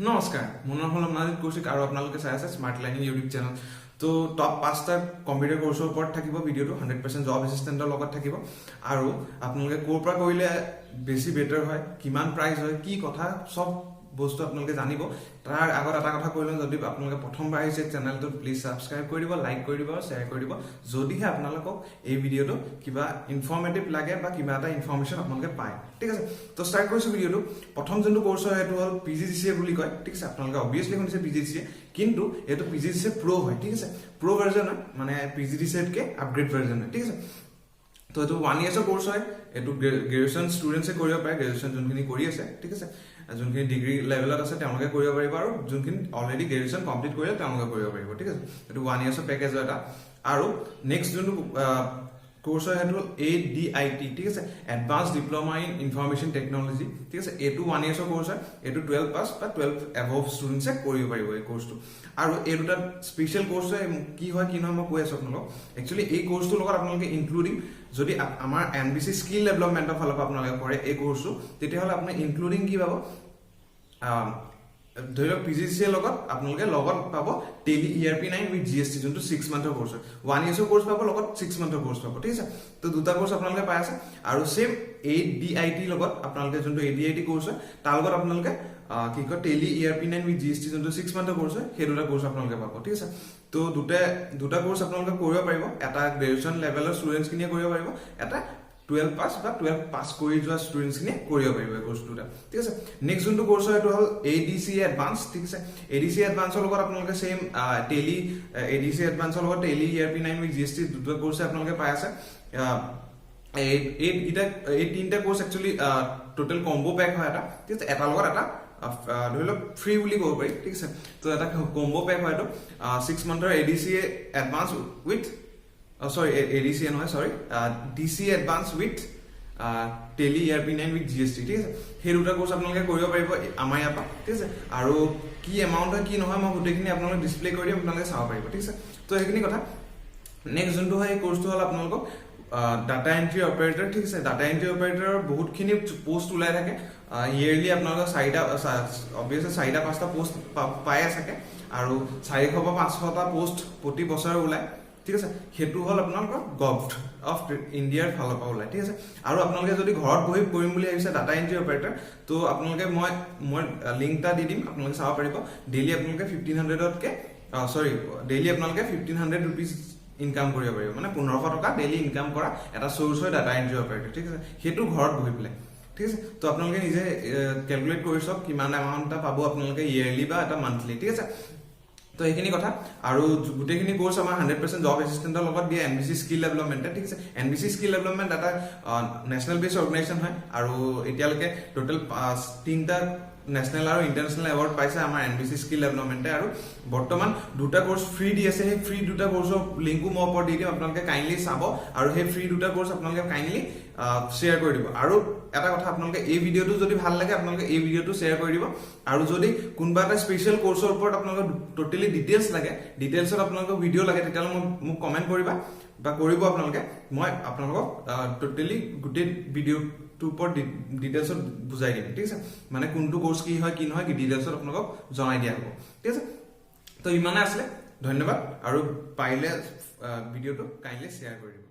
নমস্কাৰ মোৰ নাম হল অনাদিত কৌশিক আৰু আপোনালোকে চাই আছে স্মাৰ্ট লাৰ্নিং ইউটিউব চেনেল তো টপ 5টা কম্পিউটাৰ কোৰ্সৰ ওপৰত থাকিব ভিডিওটো 100% জব এসিস্টেন্টৰ লগত থাকিব আৰু আপোনালোকে কোৰ পৰা কৰিলে বেছি বেটাৰ হয় কিমান প্ৰাইস হয় কি কথা সব বস্তু আপোনালোকে জানিব তাৰ আগত এটা কথা কইলো যদি আপোনালোকে প্ৰথমবাৰ আহিছে চেনেলটো প্লিজ সাবস্ক্ৰাইব কৰি দিব লাইক কৰি দিব শেয়াৰ কৰি দিব যদিহে আপোনালোকক এই ভিডিওটো কিবা ইনফৰমেটিভ লাগে বা কিবা এটা ইনফৰমেশন আপোনালোকে পায় ঠিক আছে তো স্টাৰ্ট কৰিছো ভিডিওটো প্ৰথম যোনটো কোৰ্স হয় এটো হল PGDCA বুলি কয় ঠিক আছে আপোনালোকে অবিয়াসলি শুনিছে PGDCA কিন্তু এটো PGDCA Pro হয় ঠিক আছে Pro ভাৰ্জন মানে PGDCA কে আপগ্ৰেড ভাৰ্জন ঠিক আছে তো এটো 1 ইয়াৰ্সৰ কোৰ্স হয় এটো গ্ৰেজুৱেচন ষ্টুডেন্টছে কৰিব পাৰে গ্ৰেজুৱেচন যোনখিনি কৰি আছে ঠিক আছে যোনখিনি ডিগ্ৰী লেভেলত আছে তেওঁলোকে কৰিব পাৰিব আৰু যোনখিনি অলৰেডি গ্ৰেজুৱেচন কমপ্লিট কৰিলে তেওঁলোকে কৰিব পাৰিব ঠিক আছে এটো 1 ইয়াৰ্সৰ পেকেজ হয় এটা আৰু নেক্সট যোনটো কোৰ্স হয় এটো ADIT ঠিক আছে advanced diploma in information technology ঠিক আছে এটো 1 ইয়াৰ্সৰ কোৰ্স হয় এটো 12 পাস বা 12 এভভ ষ্টুডেন্টছে কৰিব পাৰিব এই কোৰ্সটো আৰু এই দুটা স্পেশাল কোৰ্স হয় কি হয় কি নহয় মই কৈ আছো আপোনালোক একচুয়ালি এই কোৰ্সটোৰ লগত আপোনালোকে ইনক্লুডিং যদি আমাৰ NBCE Skill Development ফালৰ পৰা আপোনালোকে কৰে এই কোৰ্সটো তেতিয়া হলে আপুনি ইনক্লুডিং কি পাব ধৰি লওক PGDCA লগত আপোনালোকে লগত পাব টেলি ERP9 উইথ GST যোনটো 6 মান্থৰ কোৰ্স হয় 1 ইয়াৰ্সৰ কোৰ্স পাব লগত 6 মান্থৰ কোৰ্স পাব ঠিক আছে তো দুটা কোৰ্স আপোনালোকে পাই আছে আৰু সেম ADIT লগত আপোনালোকে যোনটো ADIT কোৰ্স হয় তাৰ লগত আপোনালোকে কি কয় টেলি ERP9 উইথ GST যোনটো 6 মান্থৰ কোৰ্স হয় সেই দুটা কোৰ্স আপোনালোকে পাব ঠিক আছে তো দুটা কোৰ্স আপোনালোকে কৰিব পাৰিব এটা গ্ৰেজুৱেচন লেভেলৰ ষ্টুডেন্টছ কিনিয়ে কৰিব পাৰিব এটা 12 পাস বা 12 পাস কৰি যোৱা ষ্টুডেন্টছ কিনে কৰিব পাৰিব এই কোৰ্সটো ঠিক আছে নেক্সট যোনটো কোৰ্স হয় এটো হল ADCA এডভান্স ঠিক আছে ADCA এডভান্সৰ লগত আপোনালোকে সেম টেলি ADCA এডভান্সৰ লগত টেলি ERP9 উইথ GST দুটা কোৰ্স আপোনালোকে পাই আছে এই তিনটা course actually total combo pack হয় এটা ঠিক আছে এটা লগত এটা ধৰি লওক ফ্ৰী বুলি ক'ব পাৰি ঠিক আছে তো এটা কম্বো পেক হয় এটো 6 মান্থৰ ADCA এডভান্স উইথ ADCA নহয় DCA advance with Tele ERP9 with GST ঠিক আছে সেই দুটা কোৰ্স আপোনালোকে কৰিব পাৰিব আমাৰ ইয়াৰ পৰা ঠিক আছে আৰু কি এমাউন্ট হয় কি নহয় মই গোটেইখিনি আপোনালোকে ডিসপ্লে কৰি দিম আপোনালোকে চাব পাৰিব ঠিক আছে তো এইখিনি কথা নেক্সট যোনটো হয় এই কোৰ্সটো হল আপোনালোকক ডাটা এন্ট্ৰি অপাৰেটৰ ঠিক আছে ডাটা এন্ট্ৰি অপাৰেটৰৰ বহুতখিনি পোষ্ট ওলাই থাকে ইয়াৰলি আপোনালোকৰ 4টা অবিয়াসলি 4টা 5টা পোষ্ট পাই আছে আৰু 400 বা 500টা পোষ্ট প্ৰতি বছৰ ওলাই ঠিক আছে হেতু হল আপোনালোকৰ গভৰ্নমেন্ট অফ ইন্ডিয়াৰ ফালৰ পৰা ওলাই ঠিক আছে আৰু আপোনালোকে যদি ঘৰত বহি কৰিম বুলি ভাবিছে ডাটা এন্ট্ৰি অপাৰেটৰ তো আপোনালোকে মই লিংকটা দি দিম আপোনালোকে চাব পাৰিব ডেইলি আপোনালোকে 1500 কে ডেইলি আপোনালোকে 1500 रुपीस ইনকাম কৰিব পাৰিব মানে 1500 টকা ডেইলি ইনকাম কৰা এটা সোৰ্স হয় ডাটা এন্ট্ৰি অপাৰেটৰ ঠিক আছে হেতু ঘৰত বহি পেলাই ঠিক আছে তো আপোনালোকে নিজে ক্যালকুলেট কৰি চাওক কিমান এমাউন্টটা পাব আপোনালোকে ইয়াৰলি বা এটা মান্থলি ঠিক আছে তো এইখিনি কথা আৰু গুটেখিনি কোৰ্স আমাৰ 100% জব এসিস্টেন্টৰ লগত দিয়া NBCE Skill Development ঠিক আছে NBCE Skill Development এটা নেশনাল বেস অৰ্গানাইজেচন হয় আৰু এতিয়ালৈকে টোটাল 3টা নেশনাল আৰু ইন্টাৰনেশনাল এৱাৰ্ড পাইছে আমাৰ NBCE Skill Development আৰু বৰ্তমান দুটা কোৰ্স ফ্ৰী দি আছে সেই ফ্ৰী দুটা কোৰ্সৰ লিংকও মই ওপৰত দি দিম আপোনালোকে কাইন্ডলি চাব আৰু সেই ফ্ৰী দুটা কোৰ্স আপোনালোকে কাইন্ডলি শেয়াৰ কৰি দিব আৰু এটা কথা আপোনালোকে এই ভিডিওটো যদি ভাল লাগে আপোনালোকে এই ভিডিওটো শেয়াৰ কৰি দিব আৰু যদি কোনবা এটা স্পেশাল কোৰ্সৰ ওপৰত আপোনালোকে টোটালি ডিটেইলছ লাগে ডিটেইলছত আপোনালোকে ভিডিও লাগে তেতিয়ালে মোক কমেন্ট কৰিবা বা কৰিব আপোনালোকে মই আপোনালোকক টোটালি গুটে ভিডিও টুপৰ ডিটেইলছত বুজাই দিম ঠিক আছে মানে কোনটো কোৰ্স কি হয় কি নহয় কি ডিটেইলছত আপোনালোকক জনাই দিয়া হ'ব ঠিক আছে তো ইমানে আছে ধন্যবাদ আৰু পাইলে ভিডিওটো কাইন্ডলি শেয়াৰ কৰি দিব